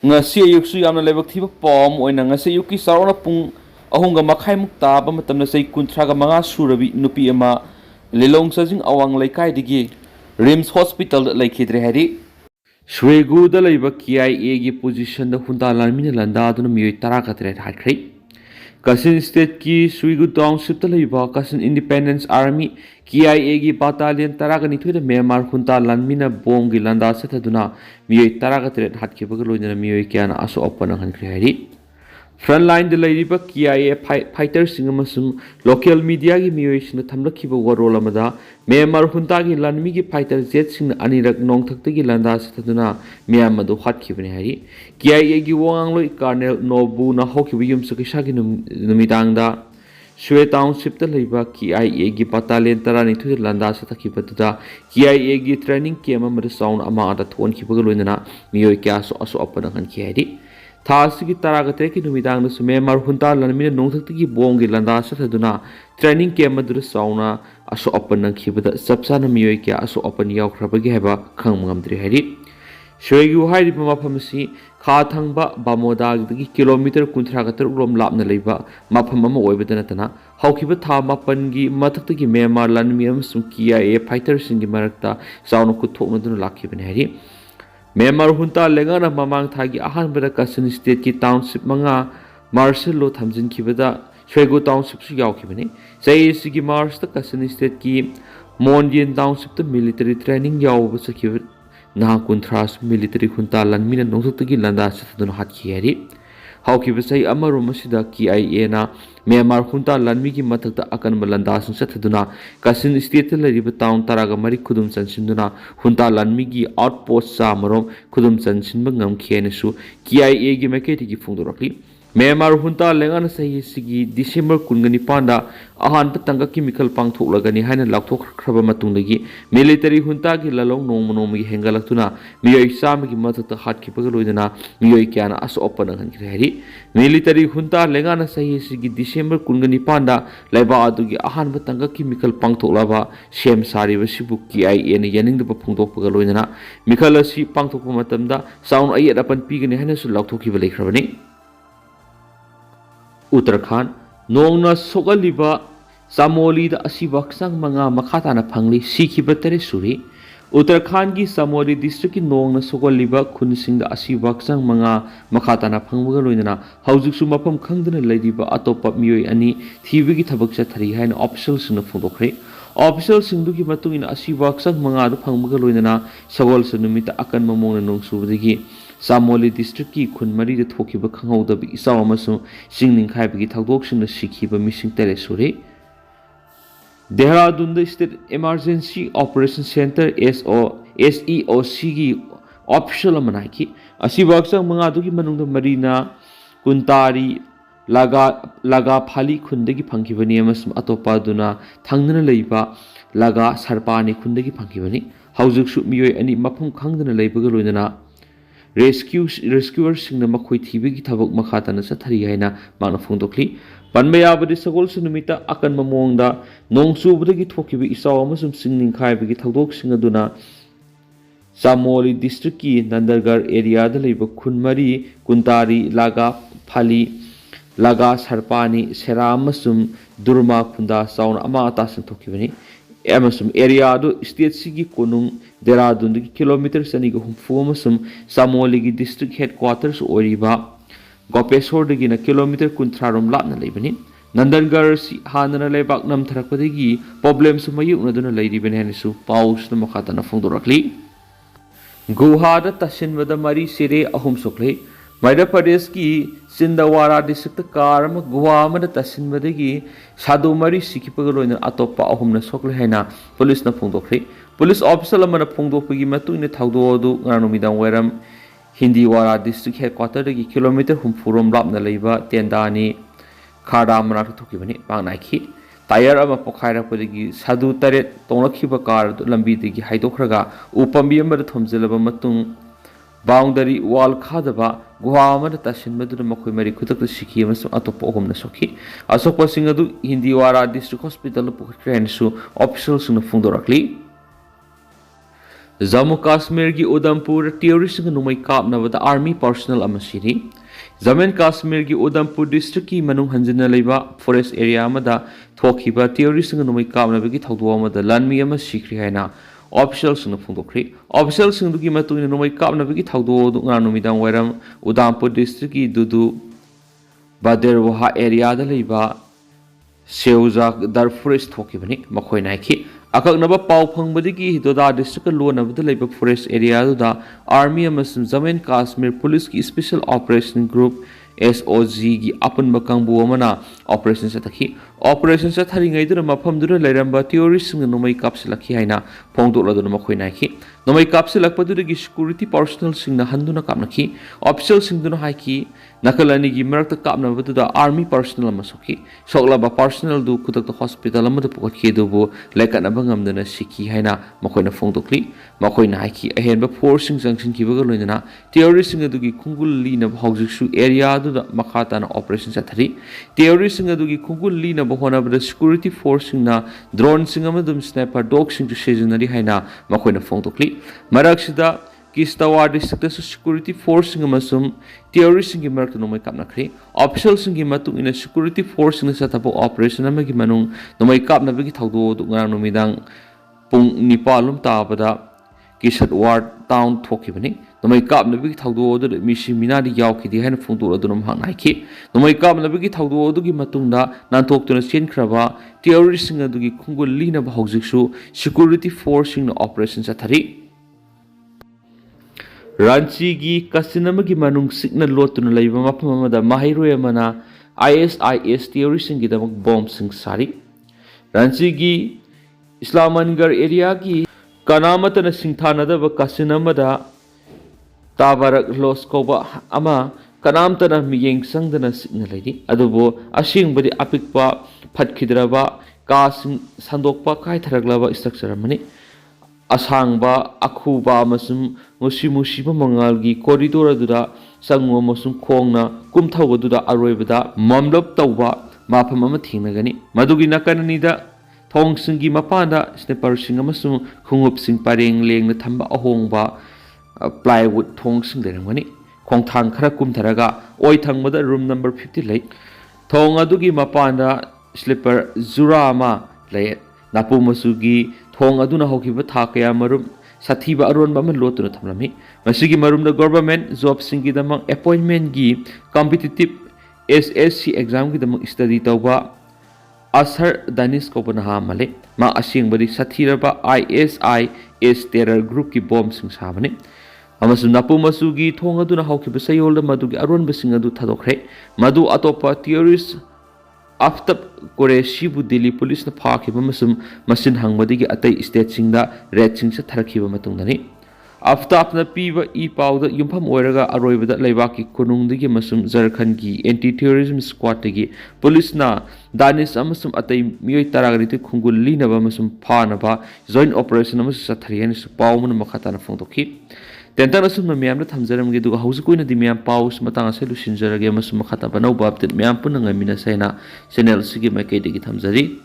ngasi ayuksu yamna lebak thiba pom oina ngasi ayuki sarona pung ahunga makhai muk taba matamna sei kunthraga manga surabi nupi ama lelong sajing awang laikai digi rims hospital laikhidre hari Swegu da laiba KIA gi position da hunta lanmi landa dun miyoi tara katre hatkhrei Kasin state ki Swegu township da laiba Kasin Independence Army KIA gi battalion tara ga nithui da Myanmar hunta lanmi na bom gi landa sathaduna miyoi tara katre hatkhiba ga loina miyoi kyana aso opana hankhri hari Front line the lady ba KIA fighters singamasum local media gi miyoi sing thamlakhiba warol amada Myanmar hunta gi lanmi gi fighter jet sing anirak nongthak gi landa sathaduna miyam adu hatkibani hari KIA gi wang loi colonel nobu na hokhiba yum sakisa gi numitang da Sire township ta leiba KIA gi battalion tarani thu landa sathakhiba da KIA gi training camp amada sound ama ada thon khiba ga loina miyoi kya so aso apana kan khiyari Thasi ki taragate ki numidang na sume mar hunta lanmi nong thakti ki bong gi landa sathaduna training camp madur sauna aso open nang khibada sapsa na miyoi kya aso open yaw khrabagi heba khang ngamdri hari shoigu hairi pama phamsi kha thangba bamoda gi kilometer kunthra gatar rom lapna leiba mapham ama oibadana tana hawkhiba tha mapan gi mathakti gi Myanmar Lanmi amsum KIA fighters singi marakta sauna ku thokna dun lakhibani hari Myanmar hunta lengana mamang thagi ahan bada Kasin state ki township manga marshal lo thamjin khibada Swegu township su yaw khibani sai sigi marsh ta Kasin state ki Mondian township ta military training yaw ba sakhiba na kuntras military hunta lanmi na nongthak gi landa sathadun hat khiyari hawkhiba sai amarum asida KIA na Myanmar hunta lanmi gi mathakta akan malanda sung sathaduna Kasin state ta lariba town taraga mari khudum chansinduna hunta lanmi gi outpost sa marom khudum chansinba ngam khiyane su KIA gi maketi gi phungdorakli Myanmar hunta lengan sahi sigi December 19 da ahan patanga chemical pangthoklagani haina lakthok khraba matungdagi military hunta gi lalong nongmonom gi hengalaktuna miyoi sam gi mathakta hatkhiba ga loidana miyoi kyana aso opana hankhri hari military hunta lengan sahi sigi December 19 da laiba adu gi ahan patanga chemical pangthoklaba sem sari basibu KIA ne yaningda phungdokpa ga loidana mikhal asi pangthokpa matamda sound ayat apan pigani haina su lakthokhiba lekhrabani Uttarakhand nongna sogaliba Samoli da asibaksang mga makatana phangli sikhiba tere suri Uttarakhand gi Samoli district ki nongna sogaliba khunsing da asibaksang mga makatana phangbaga loinana haujik su mapam khangdana leidiba atopa miyoi ani thibigi thabak chathari haina official sing phungdokre official sing du gi matung ina asibaksang mga du phangbaga loinana sagol sunumita akan mamong na nongsubadagi Samoli district ki khunmari de thokiba khangauda bi isaw amasu singning khaibagi thagdok singna sikhiba missing tere suri Dehradun the State Emergency Operation Center SEOC gi official manaki asibaksa mga dugi manungda marina kuntari laga phali khundagi phangkibani amasum atopa duna thangnana leiba laga sarpani khundagi phangkibani haujik su miyoi ani mafum khangdana leibaga loinana rescuers singna makhoi thibigi thabak makhatana sathari haina mana phungdokli panbaya badi sagol sunumita akan mamongda nongsubdagi thokibi isaw amasum singning khaibagi thagdok singaduna Samoli district ki Nandargar area da leiba khunmari kuntari laga phali laga sarpani sera amasum durma khunda saun ama ata sing thokibani amasum area do state sigi konung Dehradun ki kilometer sani go humfu amasum Samoli gi district headquarters oriba Gopeshwar dagi na kilometer kunthrarom lapna leibani Nandargar si hanana leibak nam tharakpadagi problem su mayuk na duna leiribani hanisu paus na makata na phungdorakli Guhada tasinwada mari Sire ahum sokle Madhya Pradesh ki Sindawara district karama Guhamada tasinwadagi sadu mari sikipagaloina atopa ahum na sokle haina police na phungdokli police officer lamana phungdokpagi matungina thagdodu nganumidang weram Hindwara district headquarters dagi kilometer humfurom lapna leiba tendani khada mana thukibani pangnaiki tire ama pokhairapodagi sadu taret tonglakhiba car lambi dagi haidokraga upambi amada thomjelaba matung boundary wall khadaba guha amada tasinmaduna makhoi mari khutakta sikhi amasu atopa ohumna sokhi asokpa singadu Hindwara district hospital pukhren su officials na phungdorakli Jammu Kashmir ki Udhampur terrorist ng numay Kapnabada Army personnel ama siri. Jammu Kashmir ki Udhampur district ki manung hanjina leiba forest area amada thokhiba terrorist ng numay Kapnabada ki thawdo amada Lanmi ama sikri haina officials ng phongdokri. Officials ng dugi matuin numay Kapnabada ki thawdo nga numidang wairam Udhampur district ki dudu Baderwaha area da leiba Seuzak dar forest thokibani makhoi naiki akaknaba pau phangbadigi doda district lonabada leiba forest area da army amasum Jammu Kashmir police ki special operation group SOG gi apan bakangbu amana operation satakhi operation sathari ngai dura mafam dura leiramba terrorist sing nomai kapsilakhi haina phongdokladuna makhoi naiki nomai kapsilakpadura gi security personnel sing na handuna kapnakhi official sing duna haiki nakalani gi marakta kapnabadu da army personnel amasokhi soklaba personnel du kutak hospital amada pukhi dubu lekana bangamdana sikhi haina makhoi na phongdokli makhoi na haiki ahenba forcing junction ki baga loinana terrorist sing du gi khungul li na hawjiksu area du da makhata na operation sathari terrorist sing du gi khungul li na bahona bada security force sing na drone sing amadum sniper dog sing tu sejonari haina makhoi na phongdokli maraksida Kistawa district security force sing amasum terrorist sing marak nomai kapnakri official sing matung ina security force sing satabo operation amagi manung nomai kapnabagi thawdo dungang nomidang pung nipalum tabada kisat ward town thokibani nomai kapnabagi thawdo odu misi minadi yaukidi haina phungdu adunum hangnaiki nomai kapnabagi thawdo odu gi matungda nantoktuna senkraba terrorist sing adugi khungul lina bahawjiksu security force sing operation sathari Ranchi gi kasinama gi manung signal lotuna leiba mafam amada mahairoi amana ISIS terrorist sing gidamak bomb sing sari Ranchi gi Islamangar area gi kanamatana singthana ba kasinama da tabarak los koba ama kanamtana miyeng sangdana signal leidi adubo asing badi apikpa phatkidraba ka sing sandokpa kai tharaglaba structure amani asangba akhuba amasum musiba mangalgi corridor adura sangwa amasum khongna kumthawduda aroibada mamlop tawba mafam ama thingnagani madugi nakananida thongsinggi mapanda sniper sing amasum khungup sing pareng lengna thamba ahongba plywood thongsing lerangani khongthang khara kumtharaga oi thangmada room number 50 lei thong adugi mapanda slipper zurama lei napu masugi thong aduna hokiba thakaya marum sathiba aron bama lotuna thamlami masigi marum da government job singi damang appointment gi competitive SSC exam gi damang study tawba asar danis ko bana male ma asing bari sathiraba ISIS terror group ki bomb sing sabani amasu napu masugi thong aduna hokiba sayol madugi aron basing adu thadokre madu atopa terrorist after kore shibu Delhi police na phakhiba masum masin hangmadigi atai state singda red sing sa tharakhiba matungdani after apna piba I pawda yumpham oiraga aroibada leibaki konungdigi masum Jharkhand gi anti terrorism squad tagi police na danis amasum atai miyoi taragri khungul linaba masum phanaba joint operation amasum satharian su pawmun makhata na phongdokhi Tentang asum na miyam na thamjaram gi duga hausikoi na di miyam paus matang ase lusinjarage masum makhata banau babdet miyam pun ngamina saina channel sigi makai digi thamjari